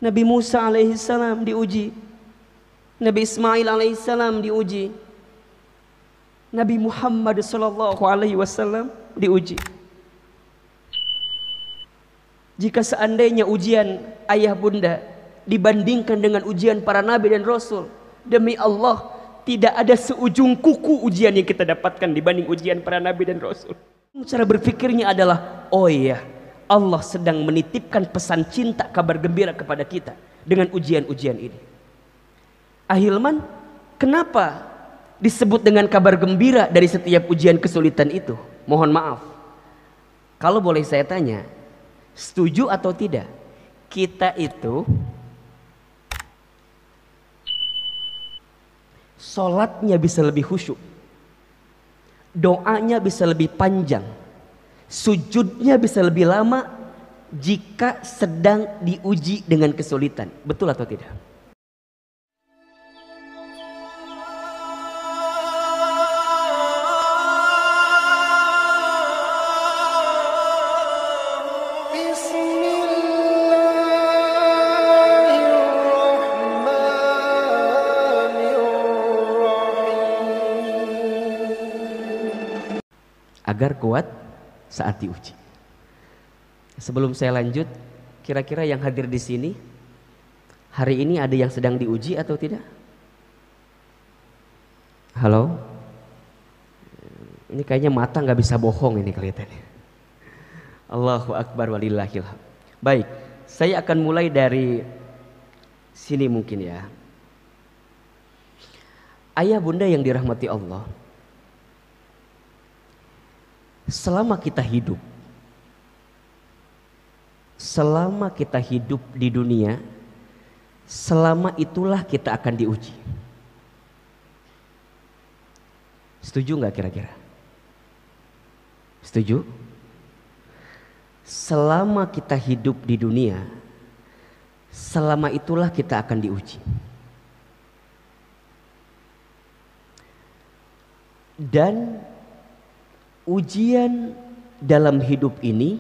Nabi Musa alaihissalam diuji, Nabi Ismail alaihissalam diuji, Nabi Muhammad sallallahu alaihi wasallam diuji. Jika seandainya ujian ayah bunda dibandingkan dengan ujian para nabi dan rasul, demi Allah tidak ada seujung kuku ujian yang kita dapatkan dibanding ujian para nabi dan rasul. Cara berpikirnya adalah, oh iya, Allah sedang menitipkan pesan cinta, kabar gembira kepada kita dengan ujian-ujian ini. Ahilman, kenapa disebut dengan kabar gembira dari setiap ujian kesulitan itu? Mohon maaf, kalau boleh saya tanya, setuju atau tidak? Kita itu sholatnya bisa lebih khusyuk, doanya bisa lebih panjang, sujudnya bisa lebih lama jika sedang diuji dengan kesulitan. Betul atau tidak? Agar kuat saat diuji. Sebelum saya lanjut, kira-kira yang hadir di sini hari ini ada yang sedang diuji atau tidak? Halo? Ini kayaknya mata nggak bisa bohong ini kelihatannya. Allahu Akbar walillahil hamd. Baik, saya akan mulai dari sini mungkin ya. Ayah bunda yang dirahmati Allah, selama kita hidup di dunia, selama itulah kita akan diuji. Setuju nggak kira-kira? Setuju? Selama kita hidup di dunia, selama itulah kita akan diuji. Dan ujian dalam hidup ini,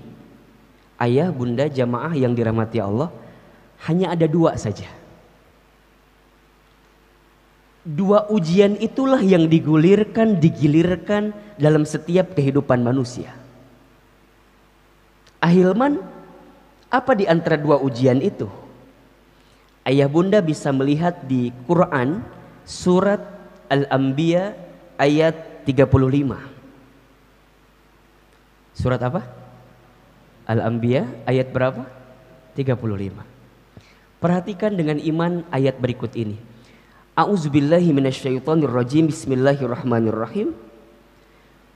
ayah bunda jamaah yang dirahmati Allah, hanya ada dua saja. Dua ujian itulah yang digilirkan dalam setiap kehidupan manusia. Ahilman, apa di antara dua ujian itu? Ayah bunda bisa melihat di Quran surat Al-Anbiya ayat 35. Surat apa? Al-Anbiya ayat berapa? 35. Perhatikan dengan iman ayat berikut ini. A'udzubillahi minasyaitonirrajim. Bismillahirrahmanirrahim.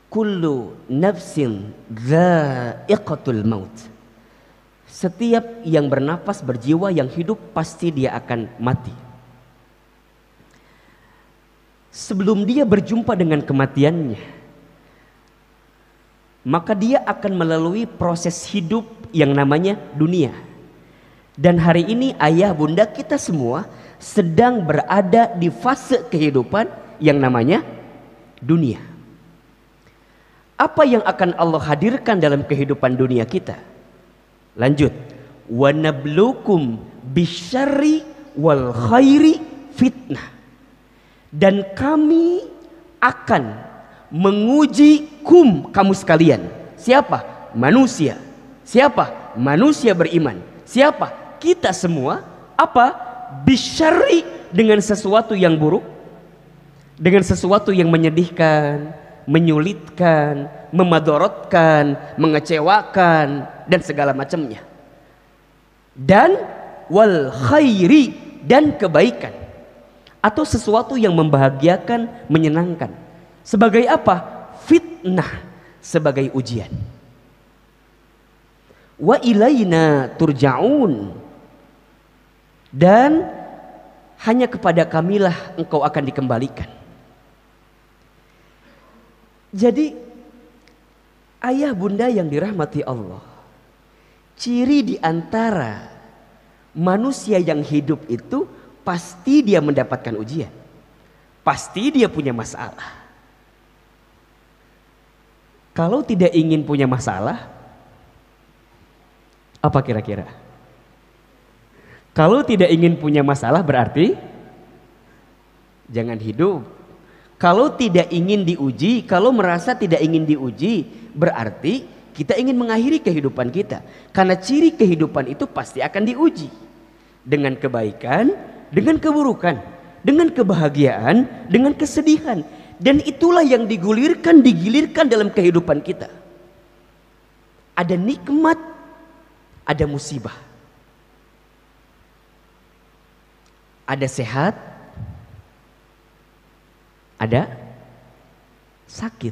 Kullu nafsin dha'iqatul maut. Setiap yang bernapas, berjiwa, yang hidup pasti dia akan mati. Sebelum dia berjumpa dengan kematiannya, maka dia akan melalui proses hidup yang namanya dunia. Dan hari ini ayah bunda kita semua sedang berada di fase kehidupan yang namanya dunia. Apa yang akan Allah hadirkan dalam kehidupan dunia kita? Lanjut. Wa nablukum bisyarri wal khairi fitnah. Dan kami akan menguji kamu sekalian. Siapa? Manusia. Siapa? Manusia beriman. Siapa? Kita semua. Apa? Bisyarri, dengan sesuatu yang buruk, dengan sesuatu yang menyedihkan, menyulitkan, memadorotkan, mengecewakan, dan segala macamnya. Dan wal khairi, dan kebaikan atau sesuatu yang membahagiakan, menyenangkan. Sebagai apa? Fitnah, sebagai ujian. Wa ilaina turja'un, dan hanya kepada kamilah engkau akan dikembalikan. Jadi ayah bunda yang dirahmati Allah, ciri di antara manusia yang hidup itu pasti dia mendapatkan ujian, pasti dia punya masalah. Kalau tidak ingin punya masalah, apa kira-kira? Kalau tidak ingin punya masalah berarti jangan hidup. Kalau tidak ingin diuji, kalau merasa tidak ingin diuji, berarti kita ingin mengakhiri kehidupan kita. Karena ciri kehidupan itu pasti akan diuji. Dengan kebaikan, dengan keburukan, dengan kebahagiaan, dengan kesedihan. Dan itulah yang digilirkan dalam kehidupan kita. Ada nikmat, ada musibah. Ada sehat, ada sakit,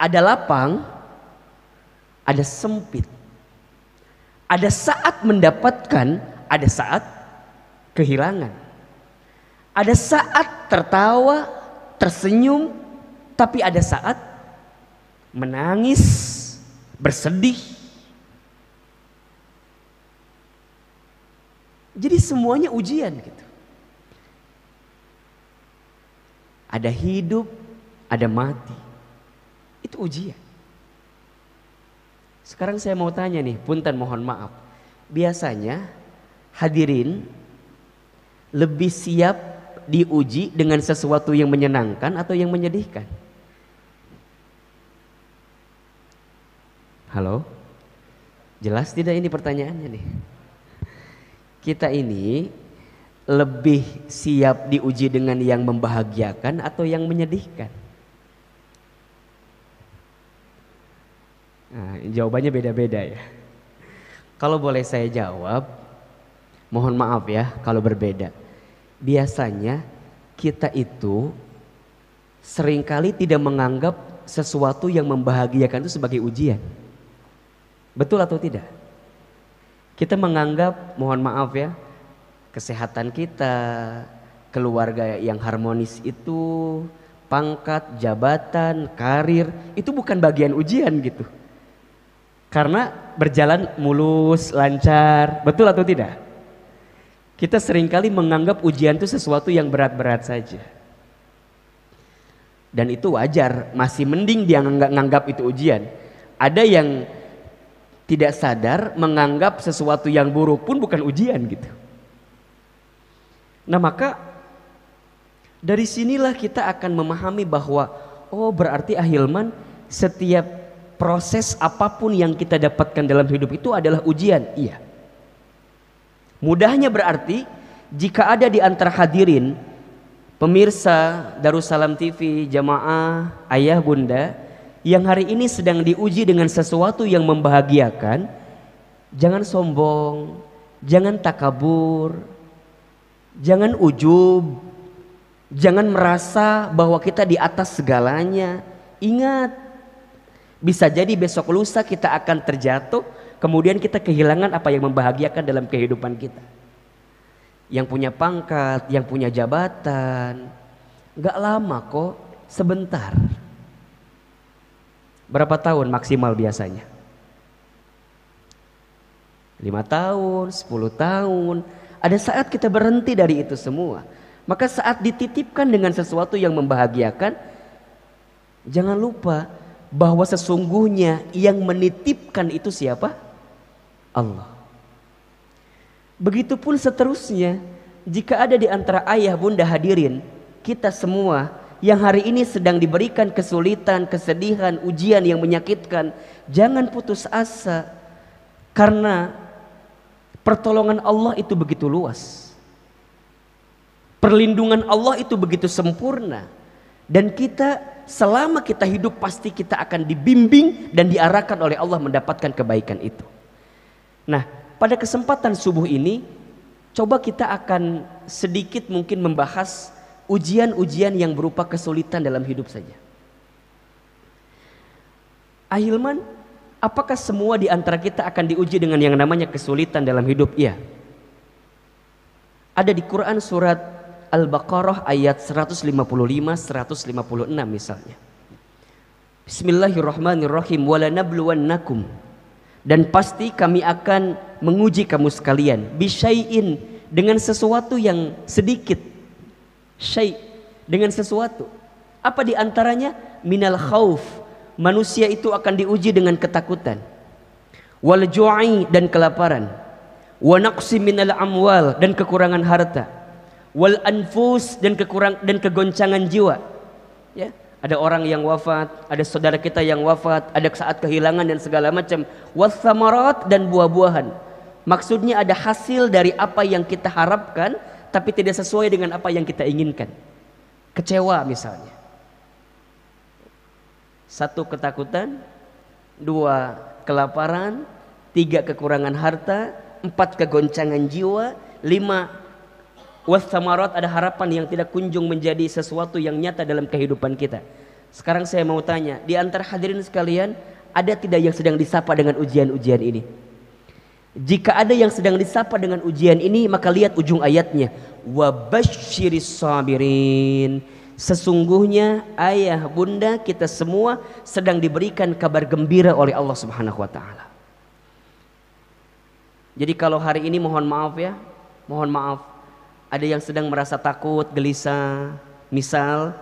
ada lapang, ada sempit, ada saat mendapatkan, ada saat kehilangan, ada saat tertawa, tersenyum, tapi ada saat menangis, bersedih. Jadi semuanya ujian gitu. Ada hidup, ada mati. Itu ujian. Sekarang saya mau tanya nih, punten mohon maaf. Biasanya hadirin lebih siap diuji dengan sesuatu yang menyenangkan atau yang menyedihkan? Halo? Jelas tidak ini pertanyaannya nih? Kita ini lebih siap diuji dengan yang membahagiakan atau yang menyedihkan? Nah, jawabannya beda-beda ya. Kalau boleh saya jawab, mohon maaf ya kalau berbeda. Biasanya kita itu seringkali tidak menganggap sesuatu yang membahagiakan itu sebagai ujian. Betul atau tidak? Kita menganggap, mohon maaf ya, kesehatan kita, keluarga yang harmonis itu, pangkat, jabatan, karir, itu bukan bagian ujian gitu. Karena berjalan mulus, lancar, betul atau tidak? Kita seringkali menganggap ujian itu sesuatu yang berat-berat saja. Dan itu wajar, masih mending dia nganggap itu ujian. Ada yang tidak sadar menganggap sesuatu yang buruk pun bukan ujian gitu. Nah maka dari sinilah kita akan memahami bahwa oh berarti ahilman setiap proses apapun yang kita dapatkan dalam hidup itu adalah ujian. Iya. Mudahnya berarti jika ada di antara hadirin pemirsa Darussalam TV, jamaah, ayah bunda yang hari ini sedang diuji dengan sesuatu yang membahagiakan, jangan sombong, jangan takabur, jangan ujub, jangan merasa bahwa kita di atas segalanya. Ingat, bisa jadi besok lusa kita akan terjatuh, kemudian kita kehilangan apa yang membahagiakan dalam kehidupan kita. Yang punya pangkat, yang punya jabatan, gak lama kok, sebentar. Berapa tahun maksimal biasanya? 5 tahun, 10 tahun. Ada saat kita berhenti dari itu semua. Maka saat dititipkan dengan sesuatu yang membahagiakan, jangan lupa bahwa sesungguhnya yang menitipkan itu siapa? Allah. Begitupun seterusnya, jika ada di antara ayah bunda hadirin, kita semua yang hari ini sedang diberikan kesulitan, kesedihan, ujian yang menyakitkan, jangan putus asa. Karena pertolongan Allah itu begitu luas. Perlindungan Allah itu begitu sempurna. Dan kita selama kita hidup pasti kita akan dibimbing dan diarahkan oleh Allah mendapatkan kebaikan itu. Nah, pada kesempatan subuh ini coba kita akan sedikit mungkin membahas ujian-ujian yang berupa kesulitan dalam hidup saja. Ahilman, apakah semua di antara kita akan diuji dengan yang namanya kesulitan dalam hidup? Iya. Ada di Quran surat Al-Baqarah ayat 155, 156 misalnya. Bismillahirrahmanirrahim. Walanabluwannakum, dan pasti kami akan menguji kamu sekalian, bisyai'in, dengan sesuatu yang sedikit. Syai' dengan sesuatu. Apa di antaranya? Minal khauf, manusia itu akan diuji dengan ketakutan. Wal ju'i, dan kelaparan. wa naqsi minal amwal, dan kekurangan harta, wal anfus, dan kegoncangan jiwa. Ya, ada orang yang wafat, ada saudara kita yang wafat, ada saat kehilangan dan segala macam. Wathamarat, dan buah-buahan. Maksudnya ada hasil dari apa yang kita harapkan tapi tidak sesuai dengan apa yang kita inginkan. Kecewa misalnya. 1, ketakutan. 2, kelaparan. 3, kekurangan harta. 4, kegoncangan jiwa. 5, wathamarat, ada harapan yang tidak kunjung menjadi sesuatu yang nyata dalam kehidupan kita. Sekarang saya mau tanya, di antara hadirin sekalian, ada tidak yang sedang disapa dengan ujian-ujian ini? Jika ada yang sedang disapa dengan ujian ini, maka lihat ujung ayatnya, wabasyiris sabirin. Sesungguhnya ayah bunda kita semua sedang diberikan kabar gembira oleh Allah Subhanahu wa taala. Jadi kalau hari ini mohon maaf ya, mohon maaf, ada yang sedang merasa takut, gelisah. Misal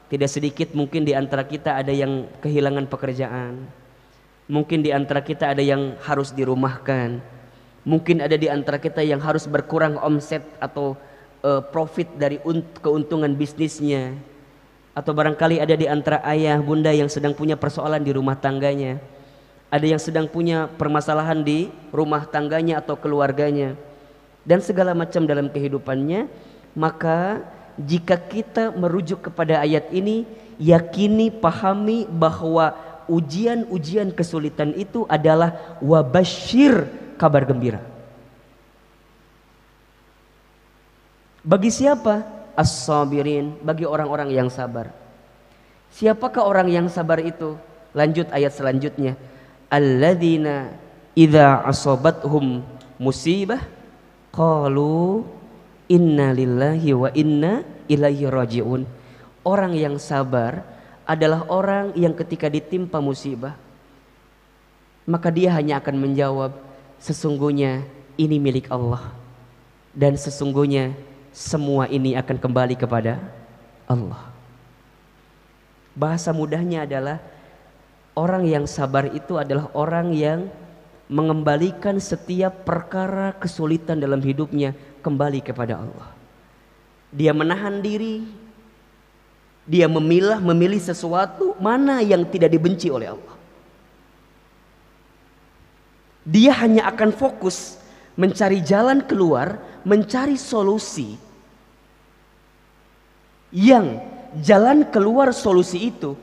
tidak sedikit mungkin di antara kita ada yang kehilangan pekerjaan. Mungkin di antara kita ada yang harus dirumahkan. Mungkin ada di antara kita yang harus berkurang omset atau profit dari keuntungan bisnisnya. Atau barangkali ada di antara ayah bunda yang sedang punya persoalan di rumah tangganya. Ada yang sedang punya permasalahan di rumah tangganya atau keluarganya. Dan segala macam dalam kehidupannya. Maka jika kita merujuk kepada ayat ini, yakini, pahami bahwa ujian-ujian kesulitan itu adalah wabasyir, kabar gembira. Bagi siapa? As-sabirin, bagi orang-orang yang sabar. Siapakah orang yang sabar itu? Lanjut ayat selanjutnya. Alladzina idza asabathum musibah qalu inna lillahi wa inna ilaihi rajiun. Orang yang sabar adalah orang yang ketika ditimpa musibah, maka dia hanya akan menjawab, sesungguhnya ini milik Allah, dan sesungguhnya semua ini akan kembali kepada Allah. Bahasa mudahnya adalah orang yang sabar itu adalah orang yang mengembalikan setiap perkara kesulitan dalam hidupnya kembali kepada Allah. Dia menahan diri, dia memilih sesuatu mana yang tidak dibenci oleh Allah. Dia hanya akan fokus mencari jalan keluar, mencari solusi yang jalan keluar solusi itu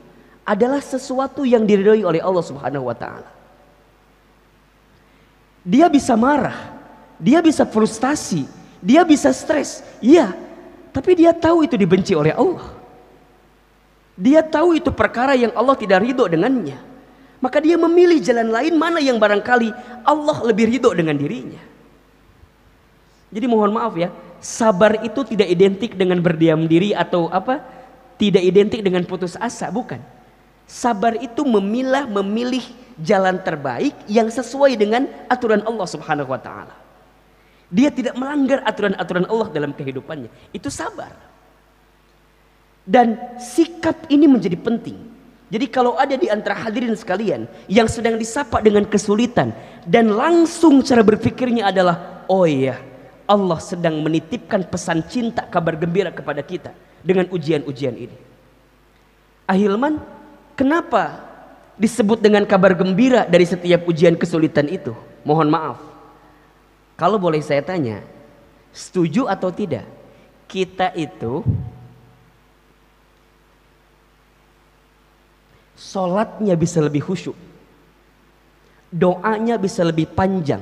adalah sesuatu yang diridhoi oleh Allah Subhanahu wa taala. Dia bisa marah, dia bisa frustasi, dia bisa stres, iya, tapi dia tahu itu dibenci oleh Allah. Dia tahu itu perkara yang Allah tidak ridho dengannya. Maka dia memilih jalan lain mana yang barangkali Allah lebih ridho dengan dirinya. Jadi mohon maaf ya, sabar itu tidak identik dengan berdiam diri atau apa, tidak identik dengan putus asa, bukan. Sabar itu memilih jalan terbaik yang sesuai dengan aturan Allah Subhanahu wa taala. Dia tidak melanggar aturan-aturan Allah dalam kehidupannya. Itu sabar. Dan sikap ini menjadi penting. Jadi kalau ada di antara hadirin sekalian yang sedang disapa dengan kesulitan dan langsung cara berpikirnya adalah, oh iya, Allah sedang menitipkan pesan cinta, kabar gembira kepada kita dengan ujian-ujian ini. Ahilman, kenapa disebut dengan kabar gembira dari setiap ujian kesulitan itu? Mohon maaf, kalau boleh saya tanya, setuju atau tidak? Kita itu sholatnya bisa lebih khusyuk, doanya bisa lebih panjang,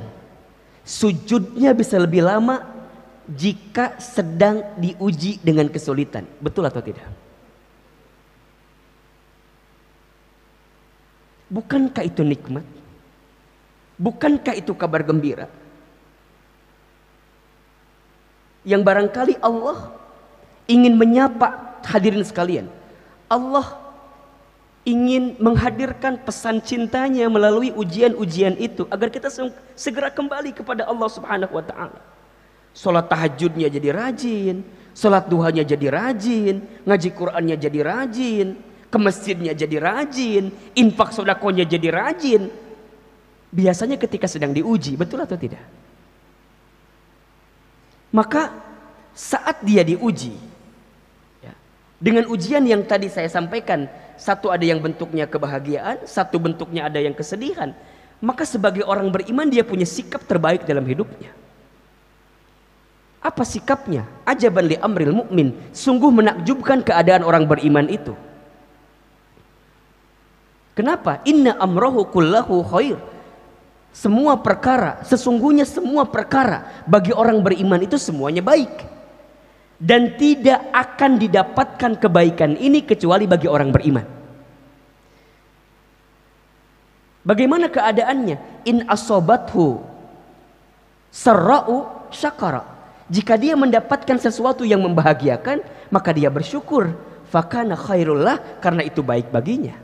sujudnya bisa lebih lama jika sedang diuji dengan kesulitan. Betul atau tidak? Bukankah itu nikmat? Bukankah itu kabar gembira? Yang barangkali Allah ingin menyapa hadirin sekalian. Allah ingin menghadirkan pesan cintanya melalui ujian-ujian itu agar kita segera kembali kepada Allah Subhanahu wa taala. Salat tahajudnya jadi rajin, salat duhanya jadi rajin, ngaji Qur'annya jadi rajin, ke masjidnya jadi rajin, infak sedekahnya jadi rajin. Biasanya ketika sedang diuji, betul atau tidak? Maka saat dia diuji, ya, dengan ujian yang tadi saya sampaikan, satu ada yang bentuknya kebahagiaan, satu bentuknya ada yang kesedihan, maka sebagai orang beriman dia punya sikap terbaik dalam hidupnya. Apa sikapnya? Ajaban li amril mu'min, sungguh menakjubkan keadaan orang beriman itu. Kenapa? Inna amrohu kullahu khair. Semua perkara, sesungguhnya semua perkara bagi orang beriman itu semuanya baik. Dan tidak akan didapatkan kebaikan ini kecuali bagi orang beriman. Bagaimana keadaannya? In asobathu sarra'u syakara. Jika dia mendapatkan sesuatu yang membahagiakan, maka dia bersyukur. Fakana khairullah, karena itu baik baginya.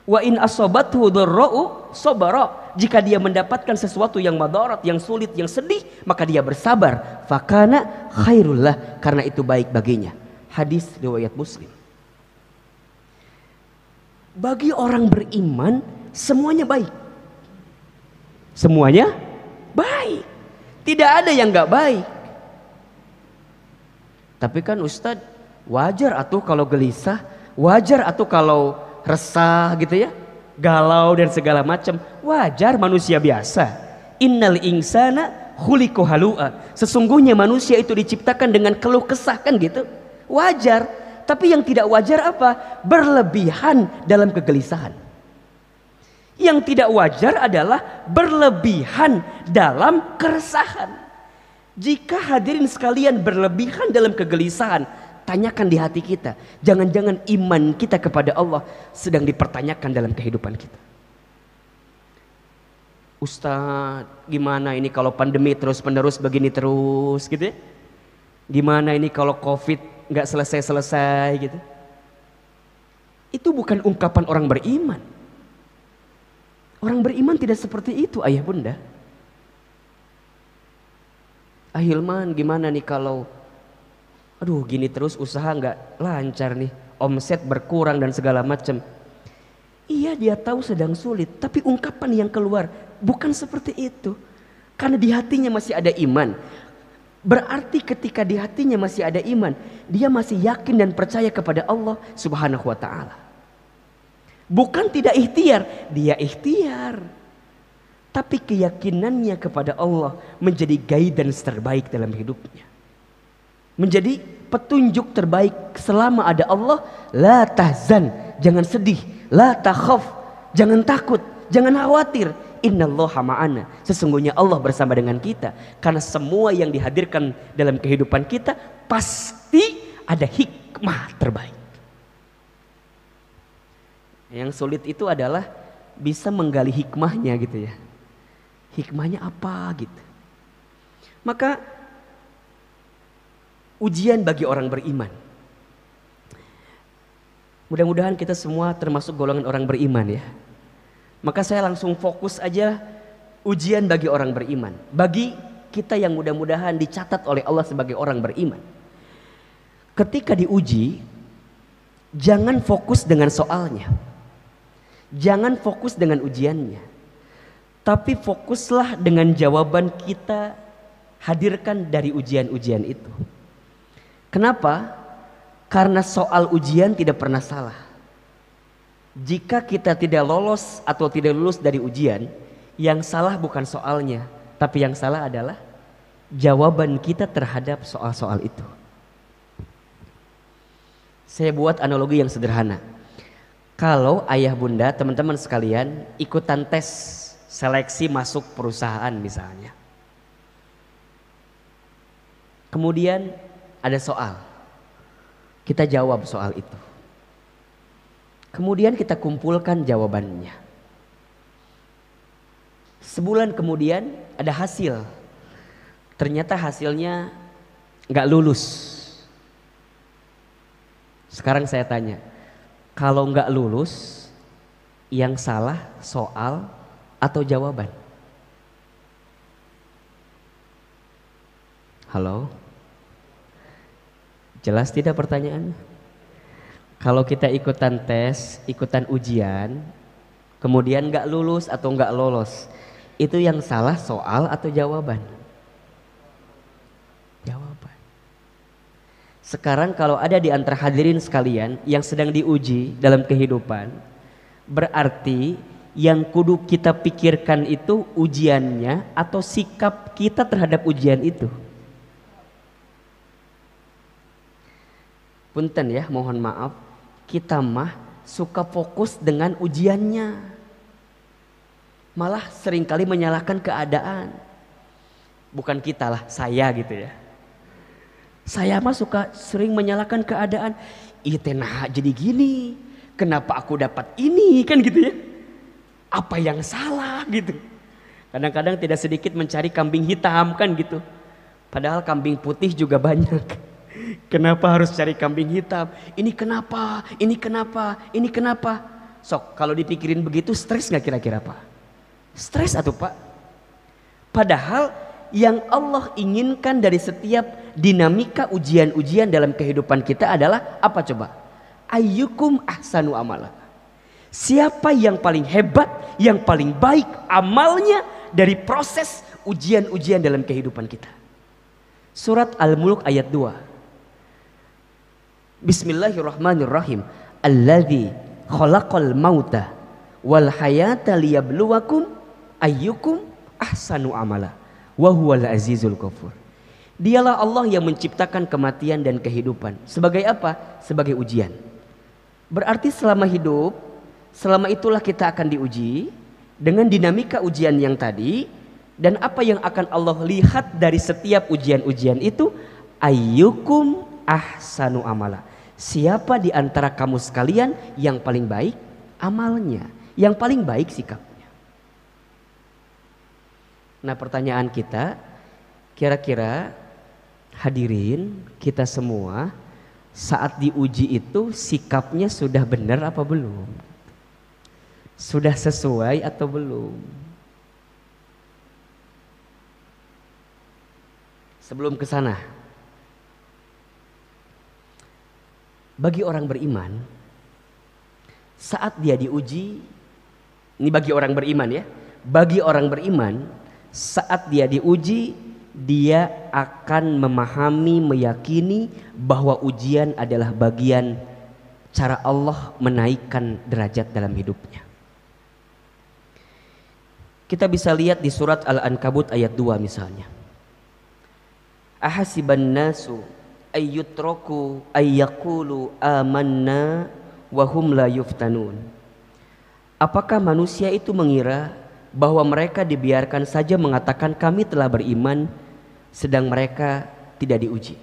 Wa in asobathu dharra'u sabara. Jika dia mendapatkan sesuatu yang madarat, yang sulit, yang sedih, maka dia bersabar. Fakana khairullah, karena itu baik baginya. Hadis riwayat Muslim. Bagi orang beriman semuanya baik. Semuanya baik. Tidak ada yang gak baik. Tapi kan Ustadz, wajar atuh kalau gelisah, wajar atuh kalau resah gitu ya, galau dan segala macam, wajar, manusia biasa. Innal insana khuliqa halu'a. Sesungguhnya manusia itu diciptakan dengan keluh kesah, kan gitu. Wajar. Tapi yang tidak wajar apa? Berlebihan dalam kegelisahan. Yang tidak wajar adalah berlebihan dalam keresahan. Jika hadirin sekalian berlebihan dalam kegelisahan, tanyakan di hati kita, jangan-jangan iman kita kepada Allah sedang dipertanyakan dalam kehidupan kita. Ustadz, gimana ini kalau pandemi terus-menerus begini terus gitu ya? Gimana ini kalau Covid nggak selesai-selesai gitu? Itu bukan ungkapan orang beriman. Orang beriman tidak seperti itu, ayah bunda. Ahilman, gimana nih kalau aduh gini terus usaha nggak lancar nih, omset berkurang dan segala macam. Iya, dia tahu sedang sulit, tapi ungkapan yang keluar bukan seperti itu. Karena di hatinya masih ada iman. Berarti ketika di hatinya masih ada iman, dia masih yakin dan percaya kepada Allah Subhanahu wa ta'ala. Bukan tidak ikhtiar, dia ikhtiar. Tapi keyakinannya kepada Allah menjadi guidance terbaik dalam hidupnya. Menjadi petunjuk terbaik selama ada Allah. La tahzan, jangan sedih. La takhaf, jangan takut, jangan khawatir. Innallaha ma'ana, sesungguhnya Allah bersama dengan kita. Karena semua yang dihadirkan dalam kehidupan kita pasti ada hikmah terbaik. Yang sulit itu adalah bisa menggali hikmahnya gitu ya. Hikmahnya apa gitu. Maka ujian bagi orang beriman. Mudah-mudahan kita semua termasuk golongan orang beriman ya. Maka saya langsung fokus aja ujian bagi orang beriman. Bagi kita yang mudah-mudahan dicatat oleh Allah sebagai orang beriman. Ketika diuji, jangan fokus dengan soalnya. Jangan fokus dengan ujiannya. Tapi fokuslah dengan jawaban kita hadirkan dari ujian-ujian itu. Kenapa? Karena soal ujian tidak pernah salah. Jika kita tidak lolos atau tidak lulus dari ujian, yang salah bukan soalnya, tapi yang salah adalah jawaban kita terhadap soal-soal itu. Saya buat analogi yang sederhana. Kalau ayah bunda, teman-teman sekalian ikutan tes seleksi masuk perusahaan misalnya. Kemudian ada soal. Kita jawab soal itu. Kemudian kita kumpulkan jawabannya. Sebulan kemudian ada hasil. Ternyata hasilnya nggak lulus. Sekarang saya tanya, kalau nggak lulus, yang salah soal atau jawaban? Halo? Jelas tidak pertanyaannya? Kalau kita ikutan tes, ikutan ujian, kemudian nggak lulus atau nggak lolos, itu yang salah soal atau jawaban? Sekarang kalau ada di antara hadirin sekalian yang sedang diuji dalam kehidupan, berarti yang kudu kita pikirkan itu ujiannya atau sikap kita terhadap ujian itu. Punten ya, mohon maaf, kita mah suka fokus dengan ujiannya, malah seringkali menyalahkan keadaan. Bukan kita lah, saya gitu ya. Saya mah suka sering menyalahkan keadaan. Ih tenah jadi gini, kenapa aku dapat ini, kan gitu ya. Apa yang salah gitu. Kadang-kadang tidak sedikit mencari kambing hitam kan gitu. Padahal kambing putih juga banyak. Kenapa harus cari kambing hitam? Ini kenapa? Ini kenapa? Ini kenapa? Sok kalau dipikirin begitu stres gak kira-kira Pak? Stres atuh Pak. Padahal yang Allah inginkan dari setiap dinamika ujian-ujian dalam kehidupan kita adalah apa coba? Ayyukum ahsanu amala. Siapa yang paling hebat, yang paling baik amalnya dari proses ujian-ujian dalam kehidupan kita. Surat Al-Mulk ayat 2. Bismillahirrahmanirrahim. Alladzi khalaqal mauta wal hayata liyabluwakum ayyukum ahsanu amala. Wa huwal azizul ghafur. Dialah Allah yang menciptakan kematian dan kehidupan. Sebagai apa? Sebagai ujian. Berarti selama hidup, selama itulah kita akan diuji dengan dinamika ujian yang tadi. Dan apa yang akan Allah lihat dari setiap ujian-ujian itu? Ayyukum ahsanu amala. Siapa di antara kamu sekalian yang paling baik amalnya, yang paling baik sikapnya. Nah pertanyaan kita, kira-kira hadirin kita semua saat diuji itu sikapnya sudah benar apa belum? Sudah sesuai atau belum? Sebelum ke sana, bagi orang beriman, saat dia diuji, ini bagi orang beriman ya, bagi orang beriman, saat dia diuji, dia akan memahami, meyakini bahwa ujian adalah bagian cara Allah menaikkan derajat dalam hidupnya. Kita bisa lihat di surat Al-Ankabut ayat 2 misalnya. Ahasiban nasu ayyutraku ayyaqulu amanna wa hum la yuftanun. Apakah manusia itu mengira bahwa mereka dibiarkan saja mengatakan kami telah beriman sedang mereka tidak diuji?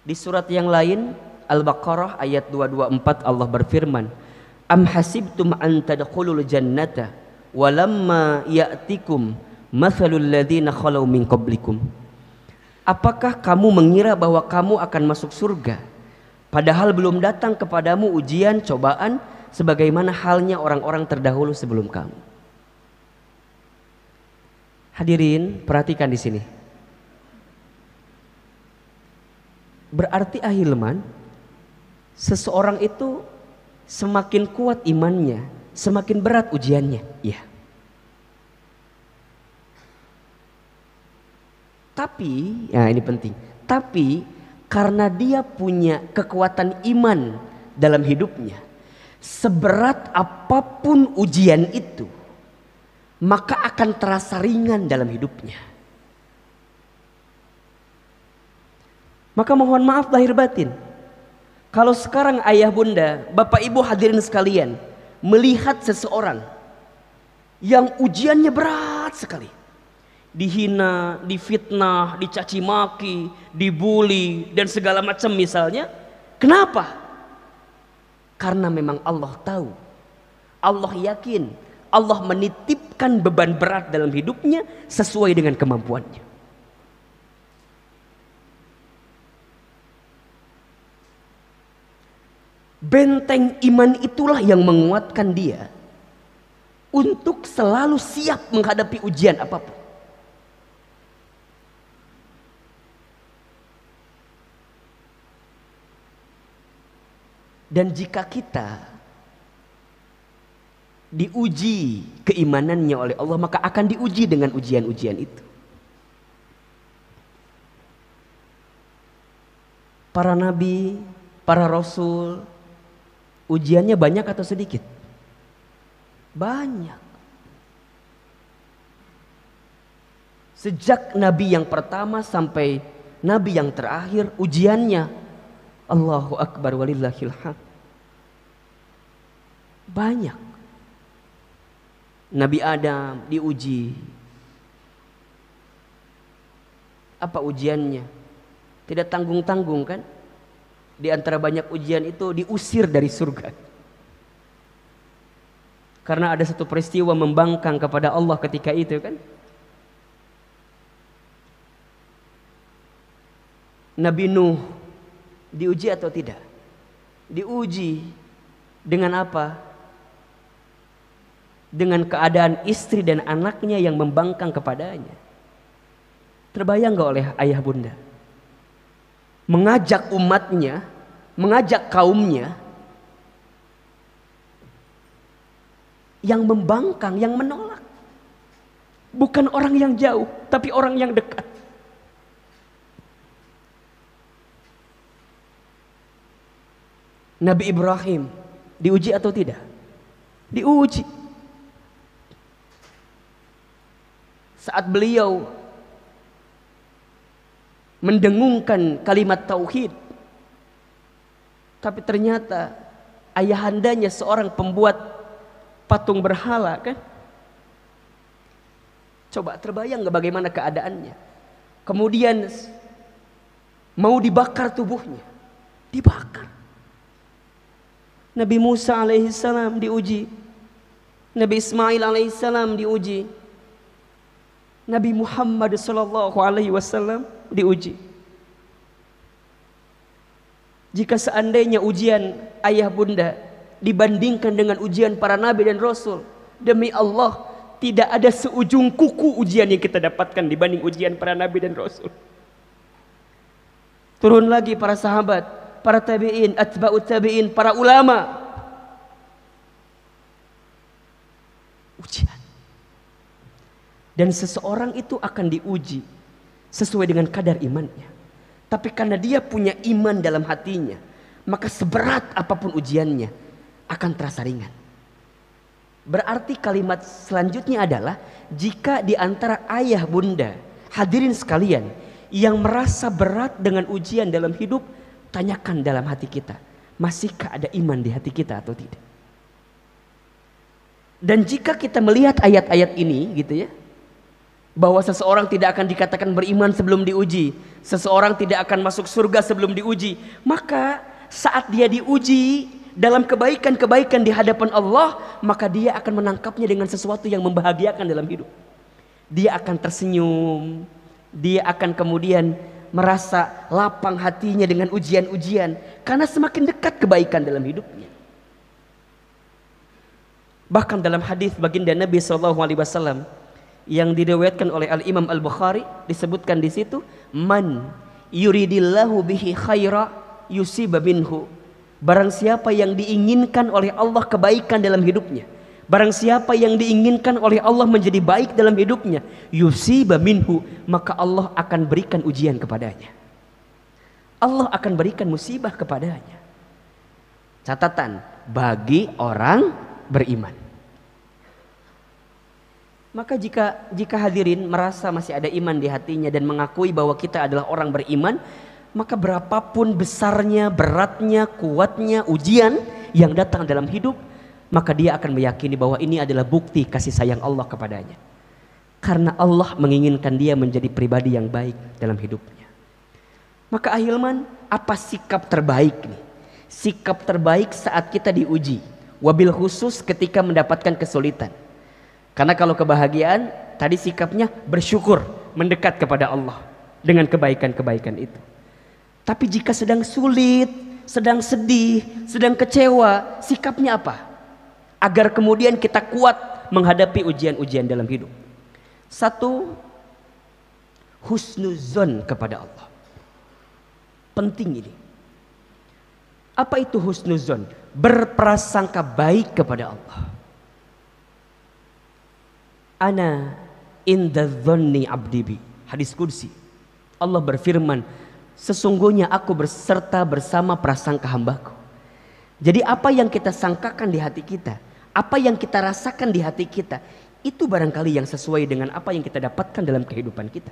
Di surat yang lain Al-Baqarah ayat 224 Allah berfirman, am hasibtum an tadkhulul jannata walamma ya'tikum mathalul ladzina khalau min qablikum. Apakah kamu mengira bahwa kamu akan masuk surga padahal belum datang kepadamu ujian, cobaan sebagaimana halnya orang-orang terdahulu sebelum kamu. Hadirin, perhatikan di sini. Berarti ahilman, seseorang itu semakin kuat imannya, semakin berat ujiannya. Ya. Tapi, ya ini penting. Tapi karena dia punya kekuatan iman dalam hidupnya, seberat apapun ujian itu, maka akan terasa ringan dalam hidupnya. Maka mohon maaf lahir batin, kalau sekarang ayah bunda, bapak ibu hadirin sekalian, melihat seseorang yang ujiannya berat sekali, dihina, difitnah, dicaci maki, dibully dan segala macam misalnya, kenapa? Karena memang Allah tahu, Allah yakin, Allah menitipkan beban berat dalam hidupnya sesuai dengan kemampuannya. Benteng iman itulah yang menguatkan dia untuk selalu siap menghadapi ujian apapun. Dan jika kita diuji keimanannya oleh Allah, maka akan diuji dengan ujian-ujian itu. para nabi, para rasul, ujiannya banyak atau sedikit? Banyak. Sejak nabi yang pertama sampai nabi yang terakhir, ujiannya Allahu Akbar walillahil hamd. Banyak. Nabi Adam diuji. Apa ujiannya? Tidak tanggung-tanggung kan? Di antara banyak ujian itu diusir dari surga. Karena ada satu peristiwa membangkang kepada Allah ketika itu kan? Nabi Nuh diuji atau tidak? Diuji dengan apa? Dengan keadaan istri dan anaknya yang membangkang kepadanya. Terbayang gak oleh ayah bunda? Mengajak umatnya, mengajak kaumnya yang membangkang, yang menolak. Bukan orang yang jauh, tapi orang yang dekat. Nabi Ibrahim diuji atau tidak? Diuji. Saat beliau mendengungkan kalimat tauhid, tapi ternyata ayahandanya seorang pembuat patung berhala kan? Coba terbayang gak bagaimana keadaannya? Kemudian mau dibakar tubuhnya, dibakar. Nabi Musa alaihissalam diuji, Nabi Ismail alaihissalam diuji, Nabi Muhammad sallallahu alaihi wasallam diuji. Jika seandainya ujian ayah bunda dibandingkan dengan ujian para nabi dan rasul, demi Allah tidak ada seujung kuku ujian yang kita dapatkan dibanding ujian para nabi dan rasul. Turun lagi para sahabat, para tabi'in, atba'ut tabi'in, para ulama. Ujian. Dan seseorang itu akan diuji sesuai dengan kadar imannya. Tapi karena dia punya iman dalam hatinya, maka seberat apapun ujiannya akan terasa ringan. Berarti kalimat selanjutnya adalah, jika di antara ayah bunda, hadirin sekalian, yang merasa berat dengan ujian dalam hidup, tanyakan dalam hati kita, masihkah ada iman di hati kita atau tidak? Dan jika kita melihat ayat-ayat ini gitu ya, bahwa seseorang tidak akan dikatakan beriman sebelum diuji, seseorang tidak akan masuk surga sebelum diuji, maka saat dia diuji dalam kebaikan-kebaikan di hadapan Allah, maka dia akan menangkapnya dengan sesuatu yang membahagiakan dalam hidup. Dia akan tersenyum, dia akan kemudian merasa lapang hatinya dengan ujian-ujian, karena semakin dekat kebaikan dalam hidupnya. Bahkan dalam hadis baginda Nabi SAW yang diriwayatkan oleh Al-Imam Al-Bukhari, disebutkan di situ, man yuridillahu bihi khaira yusiba minhu. Barang siapa yang diinginkan oleh Allah kebaikan dalam hidupnya, barang siapa yang diinginkan oleh Allah menjadi baik dalam hidupnya, yusiba minhu, maka Allah akan berikan ujian kepadanya. Allah akan berikan musibah kepadanya. Catatan, bagi orang beriman. Maka jika hadirin merasa masih ada iman di hatinya dan mengakui bahwa kita adalah orang beriman, maka berapapun besarnya, beratnya, kuatnya ujian yang datang dalam hidup, maka dia akan meyakini bahwa ini adalah bukti kasih sayang Allah kepadanya. Karena Allah menginginkan dia menjadi pribadi yang baik dalam hidupnya. Maka ahilman, apa sikap terbaik nih? Sikap terbaik saat kita diuji, wabil khusus ketika mendapatkan kesulitan. Karena kalau kebahagiaan, tadi sikapnya bersyukur, mendekat kepada Allah dengan kebaikan-kebaikan itu. Tapi jika sedang sulit, sedang sedih, sedang kecewa, sikapnya apa? Agar kemudian kita kuat menghadapi ujian-ujian dalam hidup. Satu, husnuzon kepada Allah. Penting ini. Apa itu husnuzon? Berprasangka baik kepada Allah. Ana inda dhonni abdi bi. Hadis qudsi. Allah berfirman, sesungguhnya aku berserta bersama prasangka hambaku. Jadi apa yang kita sangkakan di hati kita, apa yang kita rasakan di hati kita, itu barangkali yang sesuai dengan apa yang kita dapatkan dalam kehidupan kita.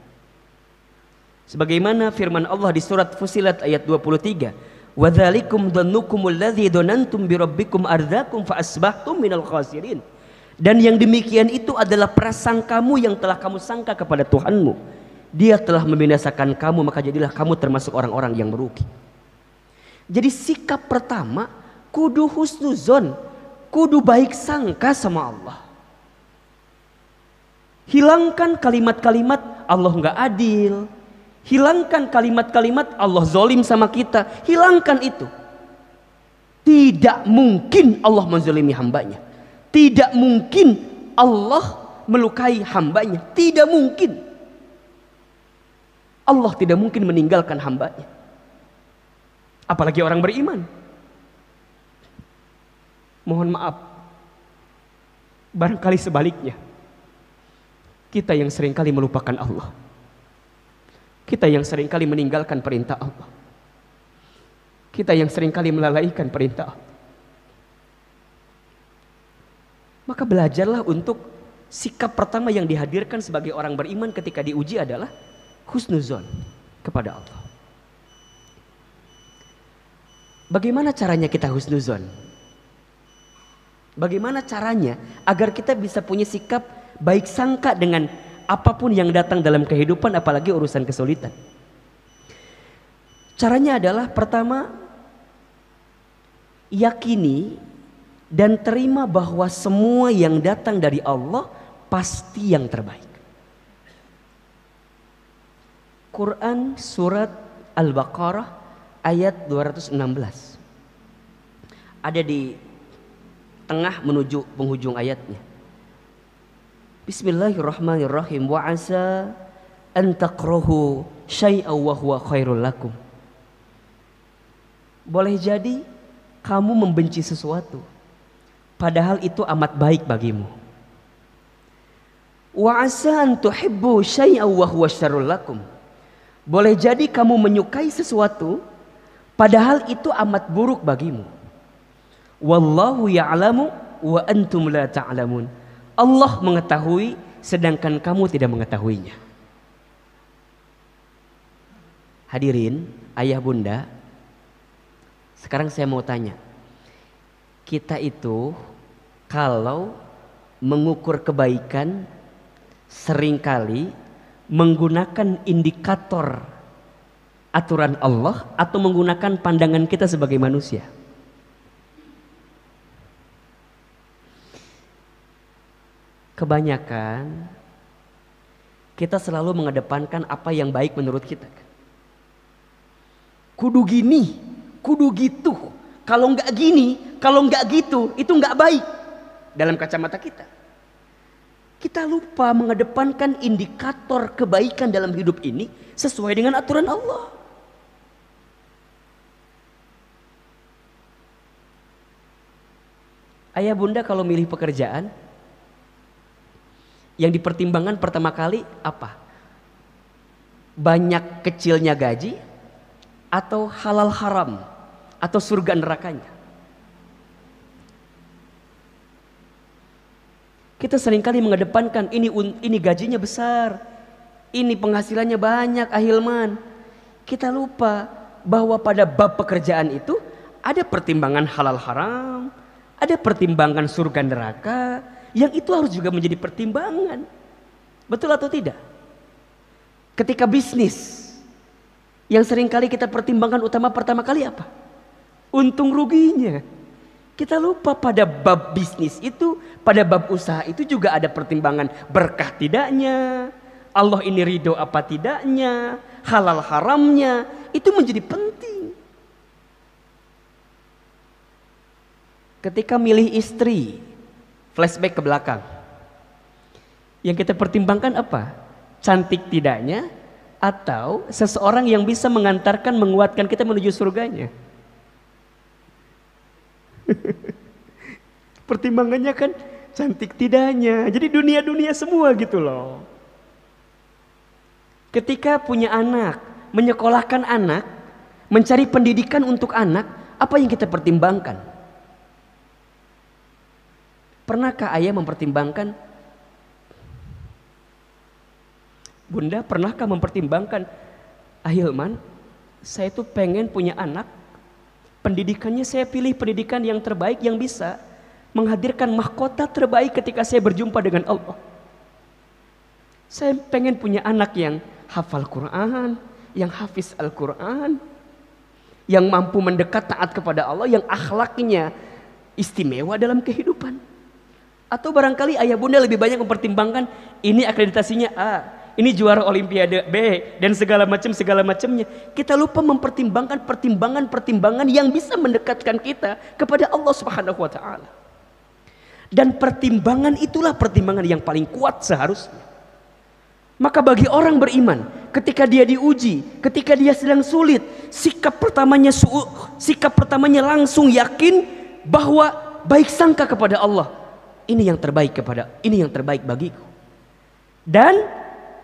Sebagaimana firman Allah di surat Fussilat ayat 23, "Wadzalikum dhannukumul ladzi dhanantum bi rabbikum ardzakum fa asbahtum minal khasirin." Dan yang demikian itu adalah prasangkamu yang telah kamu sangka kepada Tuhanmu. Dia telah membinasakan kamu, maka jadilah kamu termasuk orang-orang yang merugi. Jadi sikap pertama kudu husnuzon, kudu baik sangka sama Allah. Hilangkan kalimat-kalimat Allah nggak adil, hilangkan kalimat-kalimat Allah zolim sama kita, hilangkan itu. Tidak mungkin Allah menzalimi hambanya, tidak mungkin Allah melukai hambanya, tidak mungkin. Allah tidak mungkin meninggalkan hambanya, apalagi orang beriman. Mohon maaf, barangkali sebaliknya, kita yang seringkali melupakan Allah, kita yang seringkali meninggalkan perintah Allah, kita yang seringkali melalaikan perintah Allah. Maka belajarlah untuk sikap pertama yang dihadirkan sebagai orang beriman ketika diuji adalah husnuzon kepada Allah. Bagaimana caranya kita husnuzon? Bagaimana caranya agar kita bisa punya sikap baik sangka dengan apapun yang datang dalam kehidupan, apalagi urusan kesulitan? Caranya adalah pertama, yakini dan terima bahwa semua yang datang dari Allah pasti yang terbaik. Quran surat Al-Baqarah ayat 216. Ada di tengah menuju penghujung ayatnya. Bismillahirrahmanirrahim. Wa asa an takrahu syai'an wa huwa khairul lakum. Boleh jadi kamu membenci sesuatu padahal itu amat baik bagimu. Wa asa an tuhibbu syai'an wa huwa syarrul lakum. Boleh jadi kamu menyukai sesuatu padahal itu amat buruk bagimu. Wallahu ya'lamu wa antum la ta'lamun. Allah mengetahui sedangkan kamu tidak mengetahuinya. Hadirin, ayah bunda, sekarang saya mau tanya. Kita itu kalau mengukur kebaikan seringkali menggunakan indikator aturan Allah atau menggunakan pandangan kita sebagai manusia. Kebanyakan kita selalu mengedepankan apa yang baik menurut kita. Kudu gini, kudu gitu. Kalau nggak gini, kalau nggak gitu, itu nggak baik dalam kacamata kita. Kita lupa mengedepankan indikator kebaikan dalam hidup ini sesuai dengan aturan Allah. Ayah bunda kalau milih pekerjaan, yang dipertimbangkan pertama kali apa? Banyak kecilnya gaji atau halal haram atau surga nerakanya? Kita seringkali mengedepankan ini gajinya besar, ini penghasilannya banyak, ahilman. Kita lupa bahwa pada bab pekerjaan itu ada pertimbangan halal haram, ada pertimbangan surga neraka, yang itu harus juga menjadi pertimbangan. Betul atau tidak? Ketika bisnis, yang seringkali kita pertimbangkan utama pertama kali apa? Untung ruginya. Kita lupa pada bab bisnis itu, pada bab usaha itu juga ada pertimbangan berkah tidaknya, Allah ini ridho apa tidaknya, halal haramnya, itu menjadi penting. Ketika milih istri, flashback ke belakang, yang kita pertimbangkan apa? Cantik tidaknya, atau seseorang yang bisa mengantarkan, menguatkan kita menuju surganya. Pertimbangannya kan cantik tidaknya, jadi dunia-dunia semua gitu loh. Ketika punya anak, menyekolahkan anak, mencari pendidikan untuk anak, apa yang kita pertimbangkan? Pernahkah ayah mempertimbangkan? Bunda, pernahkah mempertimbangkan? Ahilman, saya tuh pengen punya anak, pendidikannya saya pilih pendidikan yang terbaik yang bisa menghadirkan mahkota terbaik ketika saya berjumpa dengan Allah. Saya pengen punya anak yang hafal Quran, yang hafiz Al-Quran, yang mampu mendekat taat kepada Allah, yang akhlaknya istimewa dalam kehidupan. Atau barangkali ayah bunda lebih banyak mempertimbangkan ini akreditasinya A, ini juara olimpiade B, dan segala macamnya. Kita lupa mempertimbangkan pertimbangan yang bisa mendekatkan kita kepada Allah Subhanahu wa taala. Dan pertimbangan itulah pertimbangan yang paling kuat seharusnya. Maka bagi orang beriman, ketika dia diuji, ketika dia sedang sulit, sikap pertamanya langsung yakin bahwa baik sangka kepada Allah. Ini yang terbaik bagiku. Dan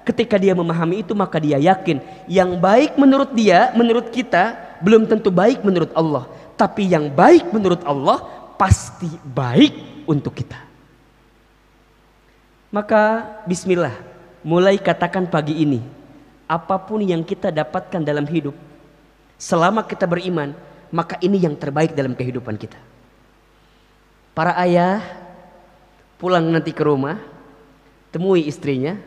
ketika dia memahami itu, maka dia yakin yang baik menurut dia, menurut kita belum tentu baik menurut Allah, tapi yang baik menurut Allah pasti baik untuk kita. Maka bismillah, mulai katakan pagi ini, apapun yang kita dapatkan dalam hidup, selama kita beriman, maka ini yang terbaik dalam kehidupan kita. Para ayah pulang nanti ke rumah, temui istrinya,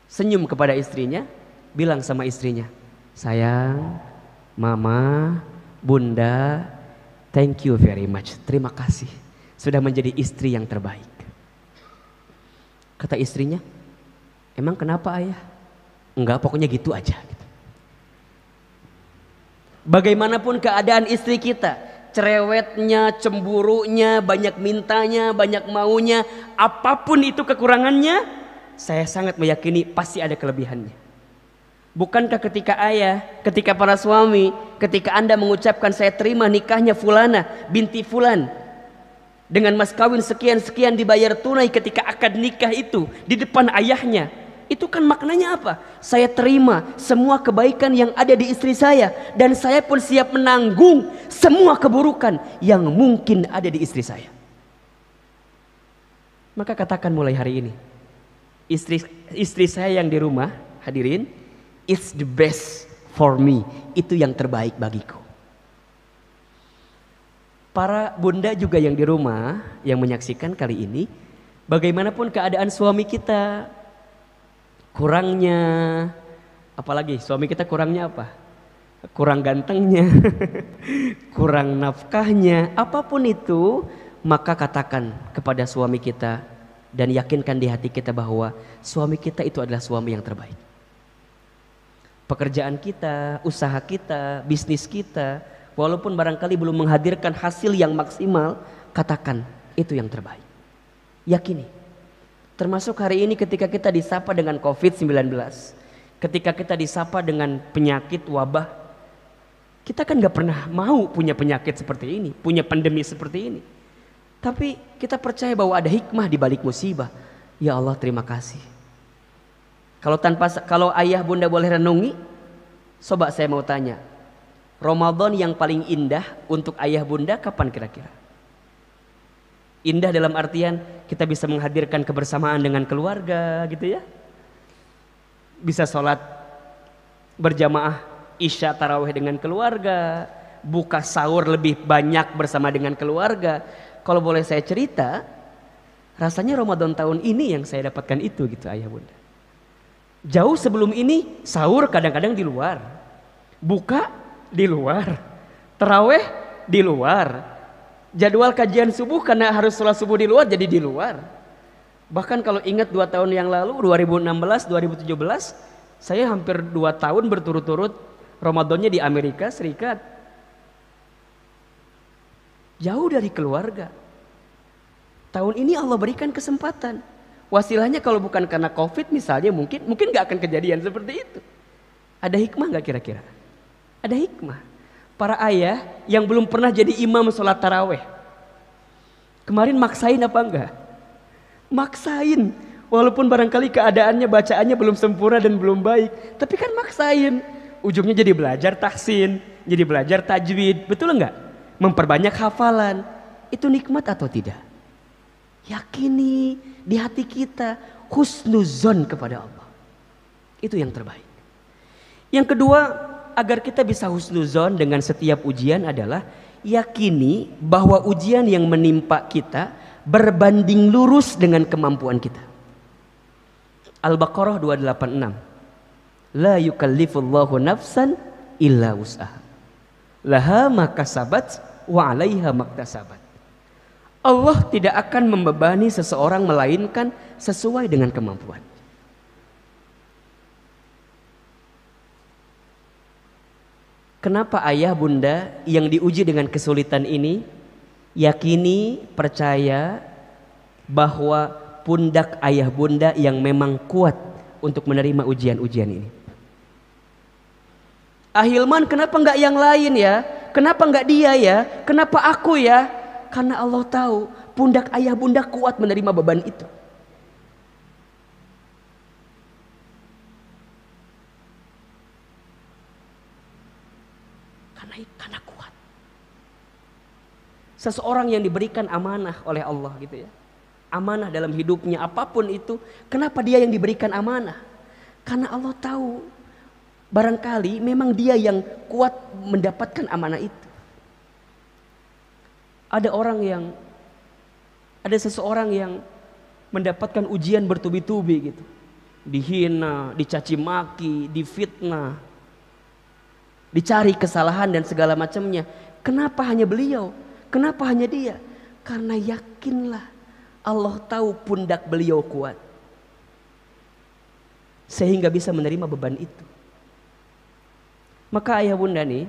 senyum kepada istrinya, bilang sama istrinya, sayang, mama, bunda, thank you very much, terima kasih sudah menjadi istri yang terbaik. Kata istrinya, emang kenapa ayah? Enggak, pokoknya gitu aja. Bagaimanapun keadaan istri kita, cerewetnya, cemburunya, banyak mintanya, banyak maunya, apapun itu kekurangannya, saya sangat meyakini pasti ada kelebihannya. Bukankah ketika ayah, ketika para suami, ketika Anda mengucapkan saya terima nikahnya fulana binti fulan dengan mas kawin sekian-sekian dibayar tunai ketika akad nikah itu di depan ayahnya, itu kan maknanya apa? Saya terima semua kebaikan yang ada di istri saya, dan saya pun siap menanggung semua keburukan yang mungkin ada di istri saya. Maka katakan mulai hari ini, istri saya yang di rumah, hadirin, it's the best for me, itu yang terbaik bagiku. Para bunda juga yang di rumah yang menyaksikan kali ini, bagaimanapun keadaan suami kita, kurangnya, apalagi suami kita kurangnya apa? Kurang gantengnya, kurang nafkahnya, apapun itu, maka katakan kepada suami kita dan yakinkan di hati kita bahwa suami kita itu adalah suami yang terbaik. Pekerjaan kita, usaha kita, bisnis kita, walaupun barangkali belum menghadirkan hasil yang maksimal, katakan itu yang terbaik. Yakini. Termasuk hari ini ketika kita disapa dengan COVID-19, ketika kita disapa dengan penyakit wabah, kita kan gak pernah mau punya penyakit seperti ini, punya pandemi seperti ini. Tapi kita percaya bahwa ada hikmah di balik musibah. Ya Allah, terima kasih. Kalau ayah bunda boleh renungi, coba saya mau tanya, Ramadan yang paling indah untuk ayah bunda kapan kira-kira? Indah dalam artian kita bisa menghadirkan kebersamaan dengan keluarga gitu ya. Bisa sholat berjamaah isya tarawih dengan keluarga, buka sahur lebih banyak bersama dengan keluarga. Kalau boleh saya cerita, rasanya Ramadan tahun ini yang saya dapatkan itu gitu ayah bunda. Jauh sebelum ini sahur kadang-kadang di luar, buka di luar, tarawih di luar, jadwal kajian subuh karena harus sholat subuh di luar jadi di luar. Bahkan kalau ingat 2 tahun yang lalu 2016, 2017 saya hampir 2 tahun berturut-turut Ramadannya di Amerika Serikat. Jauh dari keluarga. Tahun ini Allah berikan kesempatan. Wasilahnya kalau bukan karena COVID misalnya mungkin gak akan kejadian seperti itu. Ada hikmah gak kira-kira? Ada hikmah. Para ayah yang belum pernah jadi imam sholat taraweh, kemarin maksain apa enggak? Maksain. Walaupun barangkali keadaannya, bacaannya belum sempurna dan belum baik, tapi kan maksain. Ujungnya jadi belajar tahsin, jadi belajar tajwid, betul enggak? Memperbanyak hafalan. Itu nikmat atau tidak? Yakini di hati kita husnuzon kepada Allah. Itu yang terbaik. Yang kedua, agar kita bisa husnuzon dengan setiap ujian adalah yakini bahwa ujian yang menimpa kita berbanding lurus dengan kemampuan kita. Al-Baqarah 286. La yukallifullahu nafsan illa wus'aha. Laha ma kasabat wa 'alaiha maktasabat. Allah tidak akan membebani seseorang melainkan sesuai dengan kemampuan. Kenapa ayah bunda yang diuji dengan kesulitan ini yakini, percaya bahwa pundak ayah bunda yang memang kuat untuk menerima ujian-ujian ini? Ahilman, kenapa enggak yang lain ya? Kenapa enggak dia ya? Kenapa aku ya? Karena Allah tahu pundak ayah bunda kuat menerima beban itu. Karena kuat. Seseorang yang diberikan amanah oleh Allah gitu ya. Amanah dalam hidupnya apapun itu. Kenapa dia yang diberikan amanah? Karena Allah tahu barangkali memang dia yang kuat mendapatkan amanah itu. Ada seseorang yang mendapatkan ujian bertubi-tubi gitu. Dihina, dicaci maki, difitnah, dicari kesalahan dan segala macamnya. Kenapa hanya beliau? Kenapa hanya dia? Karena yakinlah Allah tahu pundak beliau kuat, sehingga bisa menerima beban itu. Maka ayah bunda nih,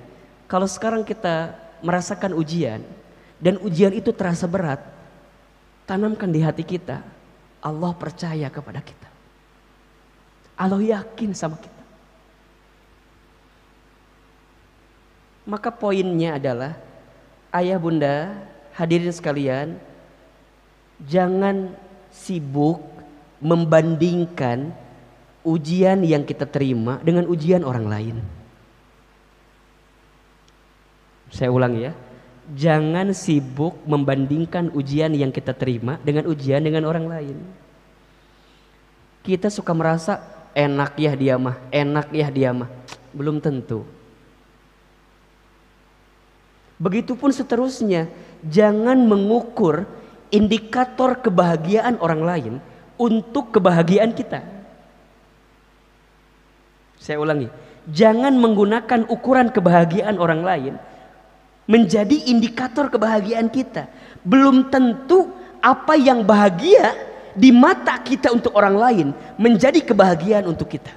kalau sekarang kita merasakan ujian dan ujian itu terasa berat, tanamkan di hati kita, Allah percaya kepada kita. Allah yakin sama kita. Maka poinnya adalah, ayah bunda hadirin sekalian, jangan sibuk membandingkan ujian yang kita terima dengan ujian orang lain. Saya ulangi ya, jangan sibuk membandingkan ujian yang kita terima dengan ujian dengan orang lain. Kita suka merasa enak ya dia mah, enak ya dia mah. Belum tentu. Begitupun seterusnya, jangan mengukur indikator kebahagiaan orang lain untuk kebahagiaan kita. Saya ulangi, jangan menggunakan ukuran kebahagiaan orang lain menjadi indikator kebahagiaan kita. Belum tentu apa yang bahagia di mata kita untuk orang lain menjadi kebahagiaan untuk kita.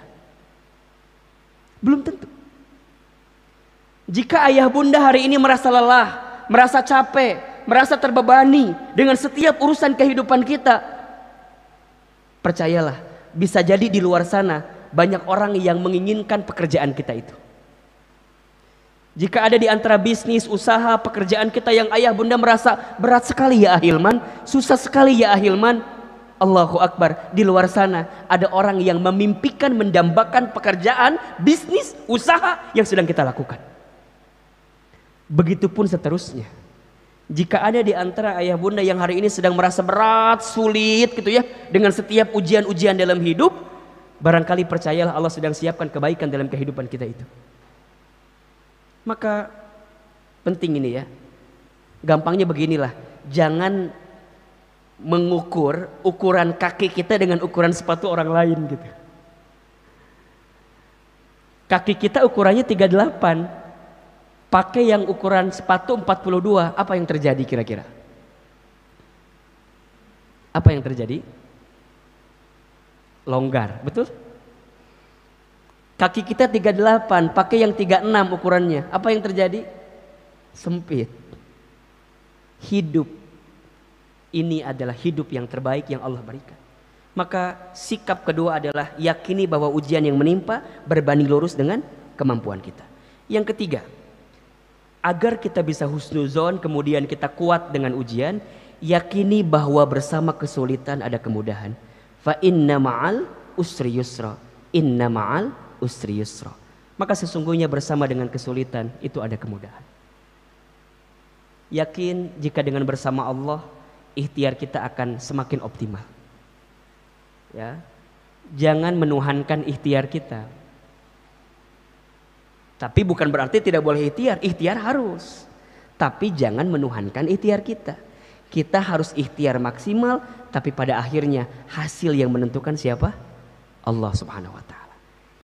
Belum tentu. Jika ayah bunda hari ini merasa lelah, merasa capek, merasa terbebani dengan setiap urusan kehidupan kita, percayalah, bisa jadi di luar sana banyak orang yang menginginkan pekerjaan kita itu. Jika ada di antara bisnis, usaha, pekerjaan kita yang ayah bunda merasa berat sekali ya Ahilman, susah sekali ya Ahilman, Allahu Akbar, di luar sana ada orang yang memimpikan, mendambakan pekerjaan, bisnis, usaha yang sedang kita lakukan. Begitupun seterusnya. Jika ada di antara ayah bunda yang hari ini sedang merasa berat, sulit gitu ya, dengan setiap ujian-ujian dalam hidup, barangkali percayalah Allah sedang siapkan kebaikan dalam kehidupan kita itu. Maka penting ini ya, gampangnya beginilah, jangan mengukur ukuran kaki kita dengan ukuran sepatu orang lain gitu. Kaki kita ukurannya 38, pakai yang ukuran sepatu 42, apa yang terjadi kira-kira? Apa yang terjadi? Longgar, betul? Kaki kita 38, pakai yang 36 ukurannya, apa yang terjadi? Sempit. Hidup ini adalah hidup yang terbaik yang Allah berikan. Maka sikap kedua adalah yakini bahwa ujian yang menimpa berbanding lurus dengan kemampuan kita. Yang ketiga, agar kita bisa husnuzon, kemudian kita kuat dengan ujian, yakini bahwa bersama kesulitan ada kemudahan. Fa inna ma'al usri yusra. Inna ma'al usri yusra. maka sesungguhnya bersama dengan kesulitan itu ada kemudahan. Yakin jika dengan bersama Allah, ikhtiar kita akan semakin optimal. Ya, jangan menuhankan ikhtiar kita. Tapi bukan berarti tidak boleh ikhtiar, ikhtiar harus. Tapi jangan menuhankan ikhtiar kita. Kita harus ikhtiar maksimal, tapi pada akhirnya hasil yang menentukan siapa? Allah Subhanahu wa ta'ala.